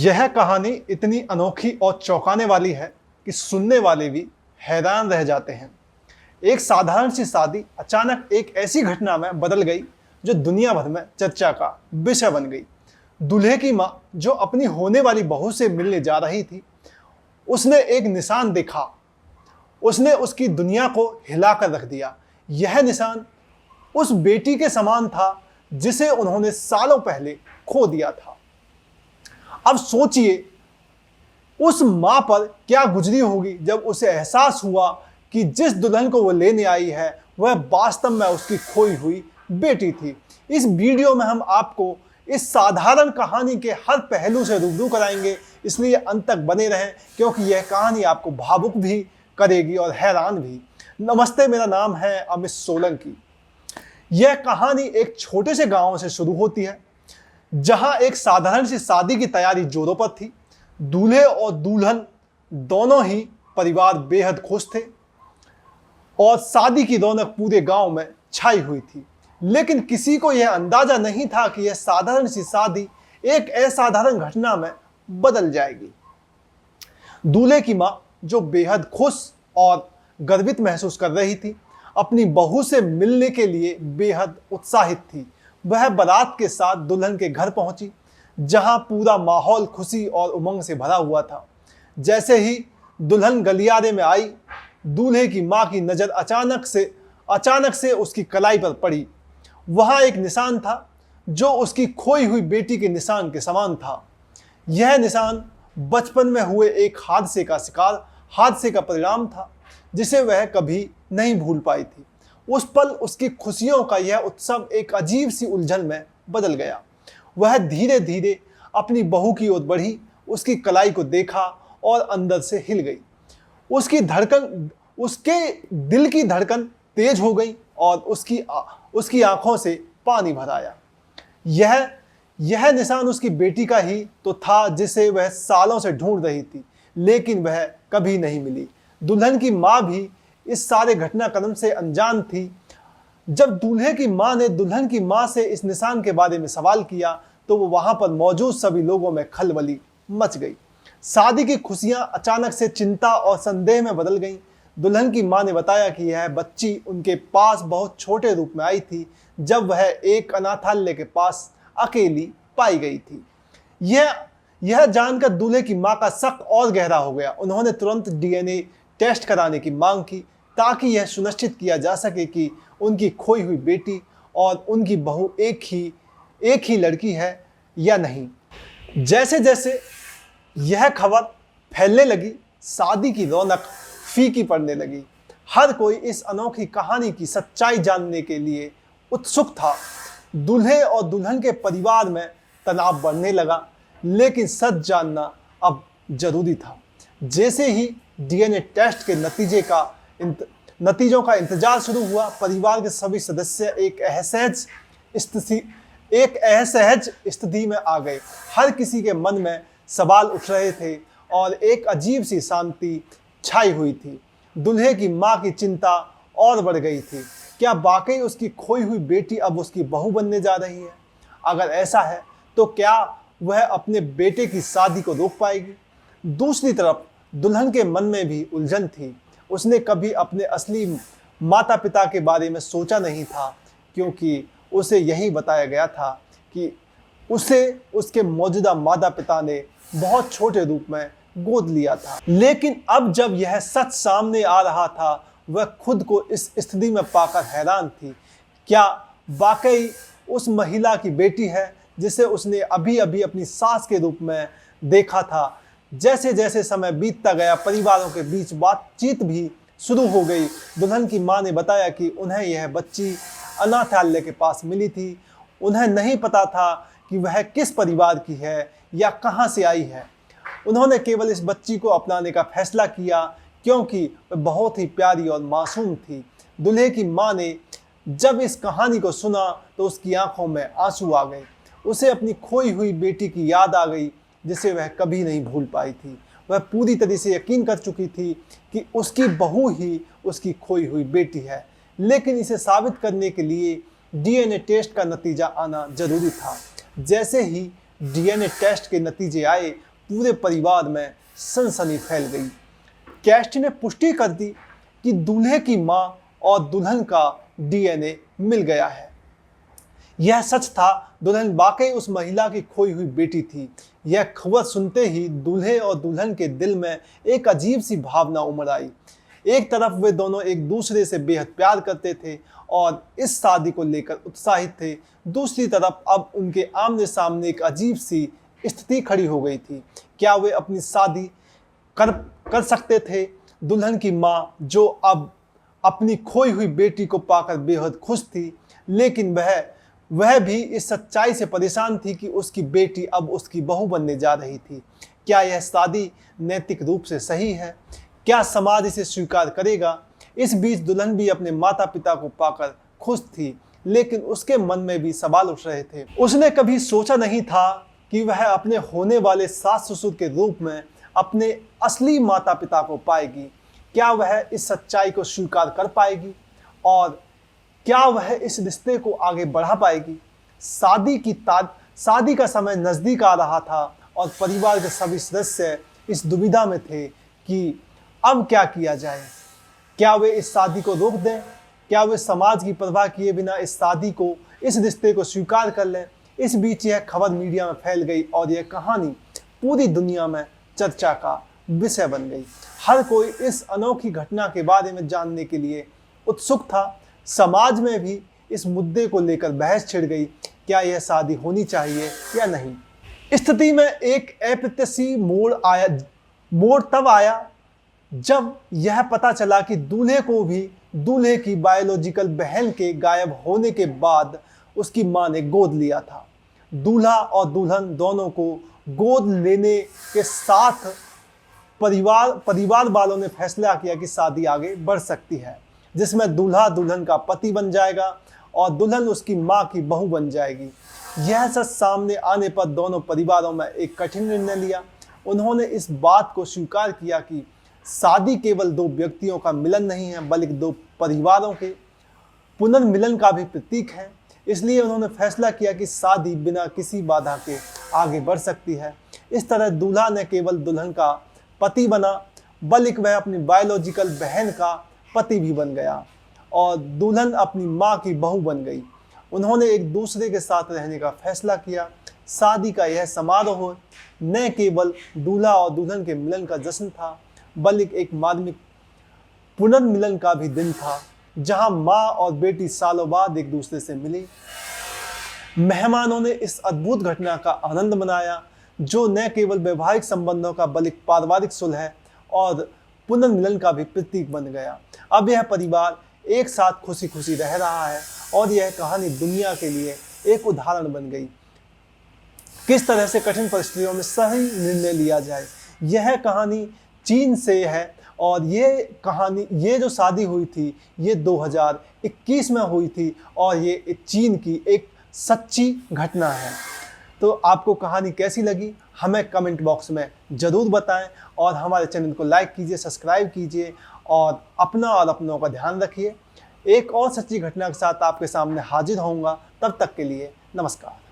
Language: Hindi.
यह कहानी इतनी अनोखी और चौंकाने वाली है कि सुनने वाले भी हैरान रह जाते हैं। एक साधारण सी शादी अचानक एक ऐसी घटना में बदल गई जो दुनिया भर में चर्चा का विषय बन गई। दूल्हे की माँ जो अपनी होने वाली बहू से मिलने जा रही थी, उसने एक निशान देखा। उसने उसकी दुनिया को हिलाकर रख दिया। यह निशान उस बेटी के समान था जिसे उन्होंने सालों पहले खो दिया था। अब सोचिए उस मां पर क्या गुजरी होगी जब उसे एहसास हुआ कि जिस दुल्हन को वो लेने आई है वह वास्तव में उसकी खोई हुई बेटी थी। इस वीडियो में हम आपको इस साधारण कहानी के हर पहलू से रूबरू कराएंगे, इसलिए अंत तक बने रहें क्योंकि यह कहानी आपको भावुक भी करेगी और हैरान भी। नमस्ते, मेरा नाम है अमित सोलंकी। यह कहानी एक छोटे से गांव से शुरू होती है जहां एक साधारण सी शादी की तैयारी जोरों पर थी। दूल्हे और दुल्हन दोनों ही परिवार बेहद खुश थे और शादी की रौनक पूरे गांव में छाई हुई थी। लेकिन किसी को यह अंदाजा नहीं था कि यह साधारण सी शादी एक असाधारण घटना में बदल जाएगी। दूल्हे की मां जो बेहद खुश और गर्वित महसूस कर रही थी, अपनी बहू से मिलने के लिए बेहद उत्साहित थी। वह बारात के साथ दुल्हन के घर पहुंची जहां पूरा माहौल खुशी और उमंग से भरा हुआ था। जैसे ही दुल्हन गलियारे में आई, दूल्हे की मां की नज़र अचानक से उसकी कलाई पर पड़ी। वहां एक निशान था जो उसकी खोई हुई बेटी के निशान के समान था। यह निशान बचपन में हुए एक हादसे का परिणाम था जिसे वह कभी नहीं भूल पाई थी। उस पल उसकी खुशियों का यह उत्सव एक अजीब सी उलझन में बदल गया। वह धीरे धीरे अपनी बहू की ओर बढ़ी, उसकी कलाई को देखा और अंदर से हिल गई। उसके दिल की धड़कन तेज हो गई और उसकी आंखों से पानी भर आया। यह निशान उसकी बेटी का ही तो था जिसे वह सालों से ढूंढ रही थी, लेकिन वह कभी नहीं मिली। दुल्हन की मां भी इस सारे घटनाक्रम से अनजान थी। जब दूल्हे की मां ने दुल्हन की मां से इस निशान के बारे में सवाल किया तो वो वहां पर मौजूद सभी लोगों में खलबली मच गई। शादी की खुशियां अचानक से चिंता और संदेह में बदल गईं। दुल्हन की मां ने बताया कि यह बच्ची उनके पास बहुत छोटे रूप में आई थी जब वह एक अनाथालय के पास अकेली पाई गई थी। यह जानकर दूल्हे की मां का शक और गहरा हो गया। उन्होंने तुरंत डीएनए टेस्ट कराने की मांग की ताकि यह सुनिश्चित किया जा सके कि उनकी खोई हुई बेटी और उनकी बहू एक ही लड़की है या नहीं। जैसे जैसे यह खबर फैलने लगी, शादी की रौनक फीकी पड़ने लगी। हर कोई इस अनोखी कहानी की सच्चाई जानने के लिए उत्सुक था। दूल्हे और दुल्हन के परिवार में तनाव बढ़ने लगा, लेकिन सच जानना अब जरूरी था। जैसे ही डीएनए टेस्ट के नतीजों का इंतजार शुरू हुआ, परिवार के सभी सदस्य एक असहज स्थिति में आ गए। हर किसी के मन में सवाल उठ रहे थे और एक अजीब सी शांति छाई हुई थी। दूल्हे की मां की चिंता और बढ़ गई थी। क्या वाकई उसकी खोई हुई बेटी अब उसकी बहू बनने जा रही है? अगर ऐसा है तो क्या वह अपने बेटे की शादी को रोक पाएगी? दूसरी तरफ दुल्हन के मन में भी उलझन थी। उसने कभी अपने असली माता पिता के बारे में सोचा नहीं था क्योंकि उसे यही बताया गया था कि उसे उसके मौजूदा माता पिता ने बहुत छोटे रूप में गोद लिया था। लेकिन अब जब यह सच सामने आ रहा था, वह खुद को इस स्थिति में पाकर हैरान थी। क्या वाकई उस महिला की बेटी है जिसे उसने अभी अभी अपनी सास के रूप में देखा था? जैसे जैसे समय बीतता गया, परिवारों के बीच बातचीत भी शुरू हो गई। दुल्हन की मां ने बताया कि उन्हें यह बच्ची अनाथालय के पास मिली थी। उन्हें नहीं पता था कि वह किस परिवार की है या कहां से आई है। उन्होंने केवल इस बच्ची को अपनाने का फैसला किया क्योंकि वह बहुत ही प्यारी और मासूम थी। दूल्हे की मां ने जब इस कहानी को सुना तो उसकी आंखों में आंसू आ गए। उसे अपनी खोई हुई बेटी की याद आ गई जिसे वह कभी नहीं भूल पाई थी। वह पूरी तरह से यकीन कर चुकी थी कि उसकी बहू ही उसकी खोई हुई बेटी है, लेकिन इसे साबित करने के लिए डीएनए टेस्ट का नतीजा आना जरूरी था। जैसे ही डीएनए टेस्ट के नतीजे आए, पूरे परिवार में सनसनी फैल गई। कैस्टी ने पुष्टि कर दी कि दूल्हे की मां और दुल्हन का डीएनए मिल गया है। यह सच था, दुल्हन वाकई उस महिला की खोई हुई बेटी थी। यह खबर सुनते ही दूल्हे और दुल्हन के दिल में एक अजीब सी भावना उमड़ आई। एक तरफ वे दोनों एक दूसरे से बेहद प्यार करते थे और इस शादी को लेकर उत्साहित थे, दूसरी तरफ अब उनके आमने सामने एक अजीब सी स्थिति खड़ी हो गई थी। क्या वे अपनी शादी कर सकते थे? दुल्हन की मां, जो अब अपनी खोई हुई बेटी को पाकर बेहद खुश थी, लेकिन वह भी इस सच्चाई से परेशान थी कि उसकी बेटी अब उसकी बहू बनने जा रही थी। क्या यह शादी नैतिक रूप से सही है? क्या समाज इसे स्वीकार करेगा? इस बीच दुल्हन भी अपने माता पिता को पाकर खुश थी, लेकिन उसके मन में भी सवाल उठ रहे थे। उसने कभी सोचा नहीं था कि वह अपने होने वाले सास ससुर के रूप में अपने असली माता पिता को पाएगी। क्या वह इस सच्चाई को स्वीकार कर पाएगी और क्या वह इस रिश्ते को आगे बढ़ा पाएगी? शादी का समय नज़दीक आ रहा था और परिवार के सभी सदस्य इस दुविधा में थे कि अब क्या किया जाए। क्या वे इस शादी को रोक दें? क्या वे समाज की परवाह किए बिना इस रिश्ते को स्वीकार कर लें? इस बीच यह खबर मीडिया में फैल गई और यह कहानी पूरी दुनिया में चर्चा का विषय बन गई। हर कोई इस अनोखी घटना के बारे में जानने के लिए उत्सुक था। समाज में भी इस मुद्दे को लेकर बहस छिड़ गई, क्या यह शादी होनी चाहिए या नहीं। स्थिति में एक अप्रत्याशित मोड़ तब आया जब यह पता चला कि दूल्हे को भी दूल्हे की बायोलॉजिकल बहन के गायब होने के बाद उसकी मां ने गोद लिया था। दूल्हा और दुल्हन दोनों को गोद लेने के साथ परिवार वालों ने फैसला किया कि शादी आगे बढ़ सकती है, जिसमें दूल्हा दुल्हन का पति बन जाएगा और दुल्हन उसकी मां की बहू बन जाएगी। यह सच सामने आने पर दोनों परिवारों में एक कठिन निर्णय लिया। उन्होंने इस बात को स्वीकार किया कि शादी केवल दो व्यक्तियों का मिलन नहीं है, बल्कि दो परिवारों के पुनर्मिलन का भी प्रतीक है। इसलिए उन्होंने फैसला किया कि शादी बिना किसी बाधा के आगे बढ़ सकती है। इस तरह दूल्हा न केवल दुल्हन का पति बना, बल्कि वह अपनी बायोलॉजिकल बहन का पति भी बन गया और दुल्हन अपनी मां की बहू बन गई। उन्होंने एक दूसरे के साथ रहने का फैसला किया। शादी का यह समारोह न केवल दूल्हा और दुल्हन के मिलन का जश्न था, बल्कि एक मार्मिक पुनर्मिलन का भी दिन था, जहां मां और बेटी सालों बाद एक दूसरे से मिली। मेहमानों ने इस अद्भुत घटना का आनंद मनाया, जो न केवल वैवाहिक संबंधों का बल्कि पारिवारिक सुलह और पुनर्मिलन का भी प्रतीक बन गया। अब यह परिवार एक साथ खुशी खुशी रह रहा है और यह कहानी दुनिया के लिए एक उदाहरण बन गई, किस तरह से कठिन परिस्थितियों में सही निर्णय लिया जाए। यह कहानी चीन से है और ये जो शादी हुई थी ये 2021 में हुई थी और ये चीन की एक सच्ची घटना है। तो आपको कहानी कैसी लगी हमें कमेंट बॉक्स में ज़रूर बताएं और हमारे चैनल को लाइक कीजिए, सब्सक्राइब कीजिए और अपना और अपनों का ध्यान रखिए। एक और सच्ची घटना के साथ आपके सामने हाजिर होऊंगा। तब तक के लिए नमस्कार।